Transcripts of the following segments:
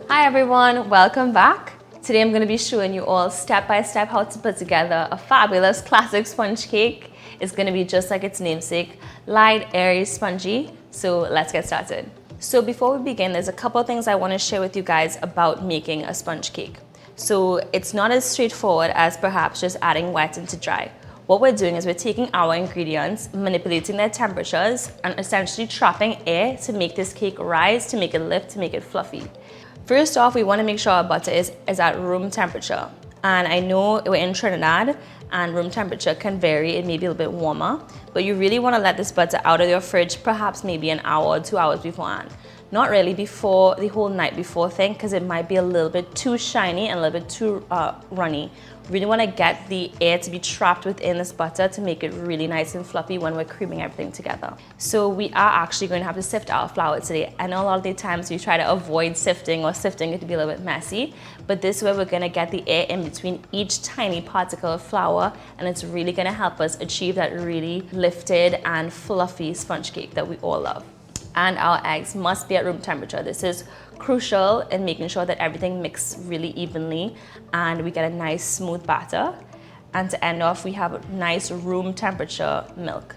Hi everyone, welcome back. Today I'm going to be showing you all step by step how to put together a fabulous classic sponge cake. It's going to be just like its namesake, light, airy, spongy. So let's get started. So before we begin, there's a couple of things I want to share with you guys about making a sponge cake. So it's not as straightforward as perhaps just adding wet into dry. What we're doing is we're taking our ingredients, manipulating their temperatures, and essentially trapping air to make this cake rise, to make it lift, to make it fluffy. First off, we want to make sure our butter is at room temperature. And I know we're in Trinidad and room temperature can vary, it may be a little bit warmer, but you really want to let this butter out of your fridge perhaps maybe an hour or 2 hours beforehand. Not really before the whole night before thing, because it might be a little bit too shiny and a little bit too runny. Really want to get the air to be trapped within this butter to make it really nice and fluffy when we're creaming everything together. So we are actually going to have to sift our flour today. I know a lot of the times we try to avoid sifting or sifting it to be a little bit messy, but this way we're going to get the air in between each tiny particle of flour, and it's really going to help us achieve that really lifted and fluffy sponge cake that we all love. And our eggs must be at room temperature. This is crucial in making sure that everything mixes really evenly and we get a nice smooth batter. And to end off, we have nice room temperature milk.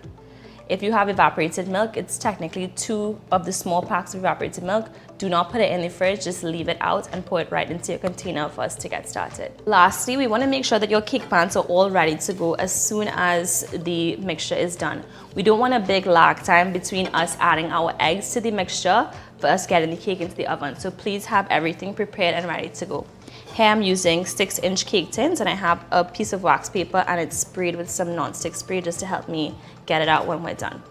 If you have evaporated milk, it's technically 2 of the small packs of evaporated milk. Do not put it in the fridge, just leave it out and pour it right into your container for us to get started. Lastly, we want to make sure that your cake pans are all ready to go as soon as the mixture is done. We don't want a big lag time between us adding our eggs to the mixture for us getting the cake into the oven. So please have everything prepared and ready to go. Here I'm using 6-inch cake tins and I have a piece of wax paper and it's sprayed with some non-stick spray just to help me get it out when we're done.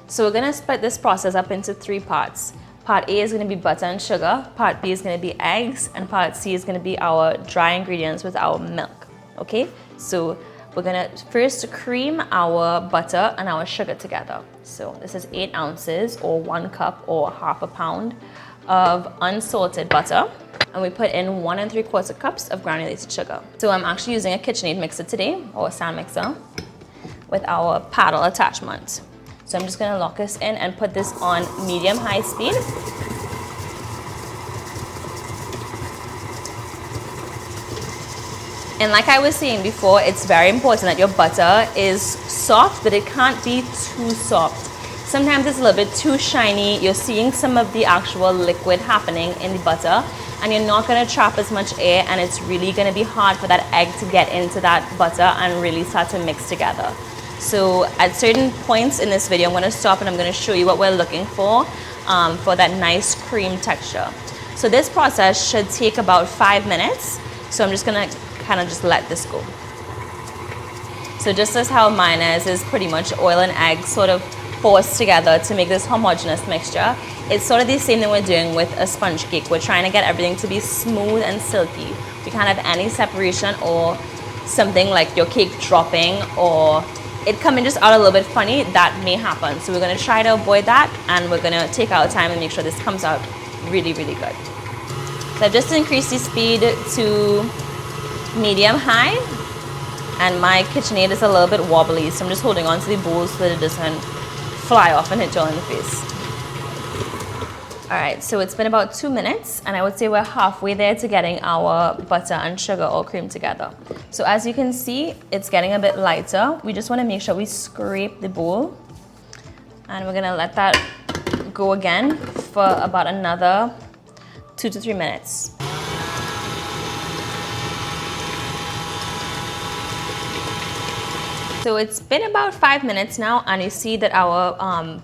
So we're gonna split this process up into 3 parts. Part A is gonna be butter and sugar, part B is gonna be eggs, and part C is gonna be our dry ingredients with our milk, okay? So we're gonna first cream our butter and our sugar together. So this is 8 ounces or 1 cup or half a pound of unsalted butter. And we put in 1 3/4 cups of granulated sugar. So I'm actually using a KitchenAid mixer today, or a stand mixer, with our paddle attachment. So I'm just gonna lock this in and put this on medium-high speed. And like I was saying before, it's very important that your butter is soft, but it can't be too soft. Sometimes it's a little bit too shiny. You're seeing some of the actual liquid happening in the butter, and you're not gonna trap as much air, and it's really gonna be hard for that egg to get into that butter and really start to mix together. So at certain points in this video, I'm gonna stop and I'm gonna show you what we're looking for that nice cream texture. So this process should take about 5 minutes. So I'm just gonna kind of just let this go. So just as how mine is pretty much oil and egg sort of forced together to make this homogeneous mixture, it's sort of the same thing we're doing with a sponge cake. We're trying to get everything to be smooth and silky. We can't have any separation or something like your cake dropping or it coming just out a little bit funny. That may happen. So we're gonna try to avoid that, and we're gonna take our time and make sure this comes out really, really good. So I've just increased the speed to medium-high, and my KitchenAid is a little bit wobbly, so I'm just holding on to the bowl so that it doesn't fly off and hit you all in the face. All right, so it's been about 2 minutes, and I would say we're halfway there to getting our butter and sugar all creamed together. So as you can see, it's getting a bit lighter. We just want to make sure we scrape the bowl, and we're gonna let that go again for about another 2 to 3 minutes. So it's been about 5 minutes now, and you see that our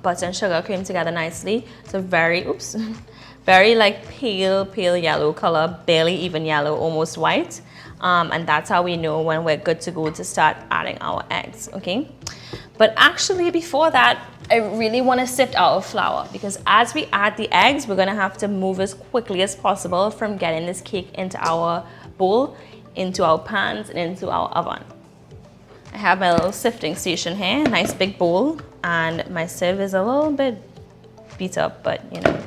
butter and sugar came together nicely. So very like pale yellow color, barely even yellow, almost white. And that's how we know when we're good to go to start adding our eggs, okay? But actually before that, I really want to sift our flour, because as we add the eggs, we're gonna have to move as quickly as possible from getting this cake into our bowl, into our pans, and into our oven. I have my little sifting station here, nice big bowl, and my sieve is a little bit beat up, but you know,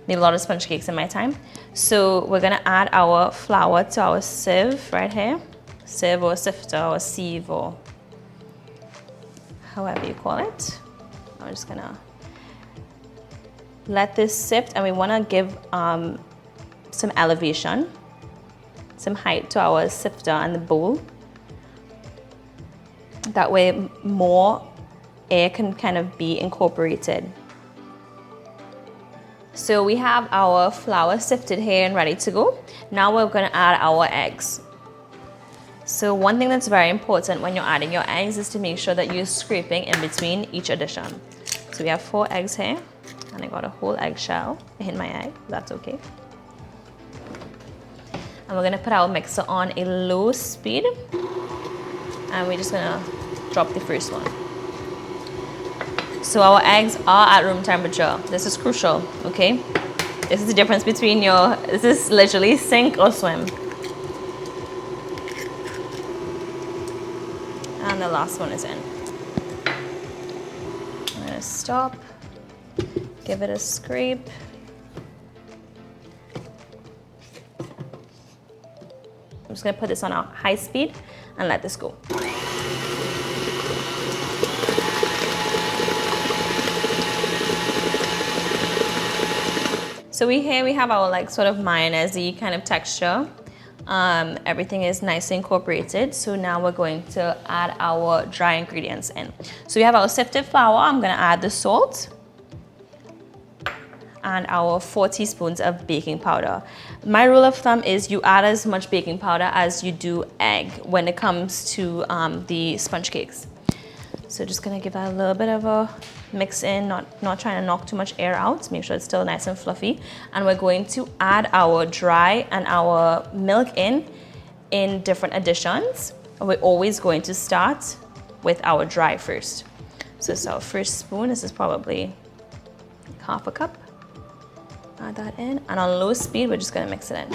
made a lot of sponge cakes in my time. So we're gonna add our flour to our sieve right here. Sieve or sifter or sieve or however you call it. I'm just gonna let this sift, and we wanna give some elevation, some height to our sifter and the bowl. That way more air can kind of be incorporated. So we have our flour sifted here and ready to go. Now we're gonna add our eggs. So one thing that's very important when you're adding your eggs is to make sure that you're scraping in between each addition. So we have 4 eggs here, and I got a whole eggshell in my egg, that's okay. And we're gonna put our mixer on a low speed, and we're just gonna drop the first one. So our eggs are at room temperature. This is crucial, okay? This is the difference between this is literally sink or swim. And the last one is in. I'm gonna stop, give it a scrape. I'm just gonna put this on a high speed and let this go. So here we have our like sort of mayonnaise-y kind of texture. Everything is nicely incorporated. So now we're going to add our dry ingredients in. So we have our sifted flour. I'm gonna add the salt and our 4 teaspoons of baking powder. My rule of thumb is you add as much baking powder as you do egg when it comes to the sponge cakes. So just gonna give that a little bit of a mix in, not trying to knock too much air out, make sure it's still nice and fluffy. And we're going to add our dry and our milk in different additions. We're always going to start with our dry first. So it's our first spoon. This is probably half a cup. Add that in, and on low speed, we're just gonna mix it in.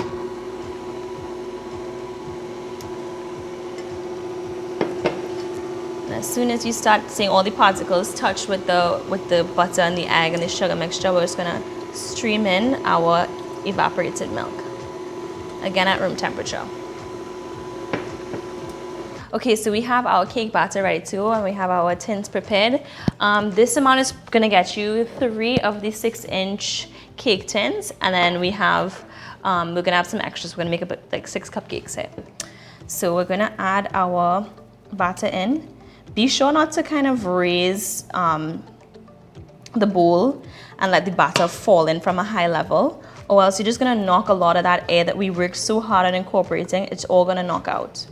As soon as you start seeing all the particles touch with the butter and the egg and the sugar mixture, we're just gonna stream in our evaporated milk. Again at room temperature. Okay, so we have our cake batter ready to go, and we have our tins prepared. This amount is gonna get you 3 of the 6-inch cake tins, and then we have, we're gonna have some extras. We're gonna make about like 6 cupcakes here. So we're gonna add our batter in. Be sure not to kind of raise the bowl and let the batter fall in from a high level, or else you're just gonna knock a lot of that air that we worked so hard on incorporating, it's all gonna knock out.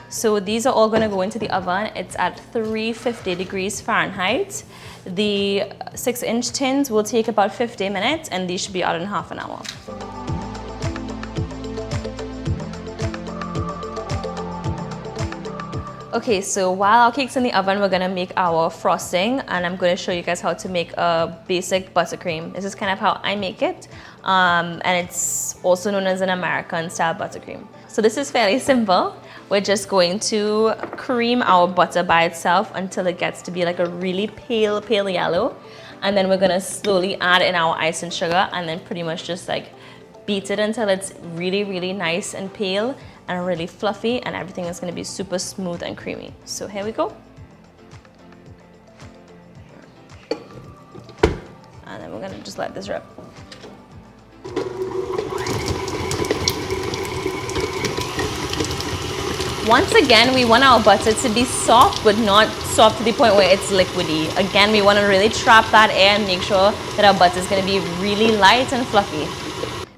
So these are all gonna go into the oven. It's at 350 degrees Fahrenheit. The 6-inch tins will take about 50 minutes, and these should be out in half an hour. Okay, so while our cake's in the oven, we're gonna make our frosting, and I'm gonna show you guys how to make a basic buttercream. This is kind of how I make it, and it's also known as an American style buttercream. So this is fairly simple. We're just going to cream our butter by itself until it gets to be like a really pale yellow, and then we're gonna slowly add in our icing sugar, and then pretty much just like beat it until it's really nice and pale and really fluffy, and everything is gonna be super smooth and creamy. So here we go. And then we're gonna just let this rip. Once again, we want our butter to be soft, but not soft to the point where it's liquidy. Again, we wanna really trap that air and make sure that our butter is gonna be really light and fluffy.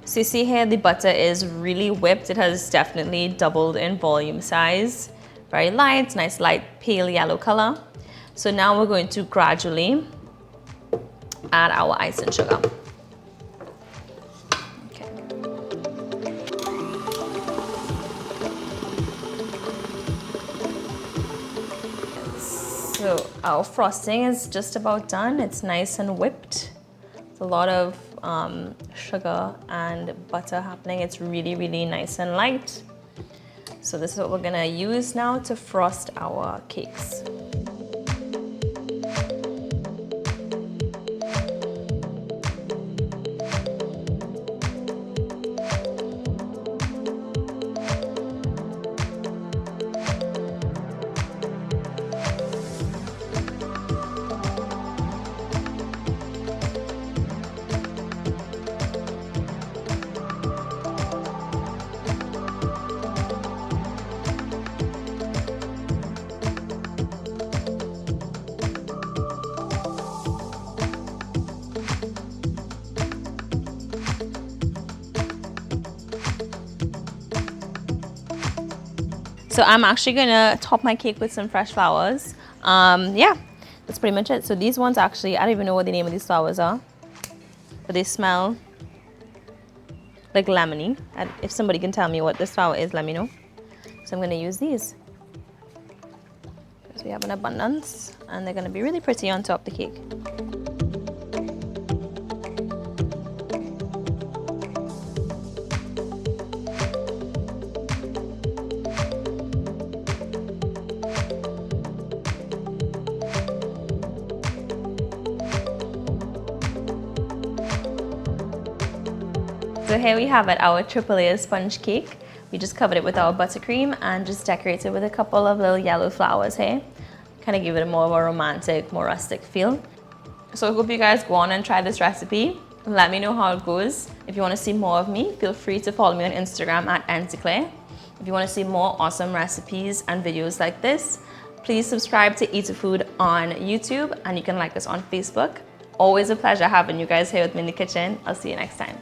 So you see here, the butter is really whipped. It has definitely doubled in volume size. Very light, nice light pale yellow color. So now we're going to gradually add our icing sugar. Okay. So our frosting is just about done. It's nice and whipped. It's a lot of sugar and butter happening. It's really nice and light. So this is what we're gonna use now to frost our cakes. So I'm actually gonna top my cake with some fresh flowers. Yeah, that's pretty much it. So these ones actually, I don't even know what the name of these flowers are, but they smell like lemony. And if somebody can tell me what this flower is, let me know. So I'm gonna use these because we have an abundance and they're gonna be really pretty on top of the cake. So here we have it, our triple layer sponge cake. We just covered it with our buttercream and just decorated with a couple of little yellow flowers here. Kind of give it more of a romantic, more rustic feel. So I hope you guys go on and try this recipe. Let me know how it goes. If you want to see more of me, feel free to follow me on Instagram at @nclaire. If you want to see more awesome recipes and videos like this, please subscribe to eatahfood on YouTube and you can like us on Facebook. Always a pleasure having you guys here with me in the kitchen. I'll see you next time.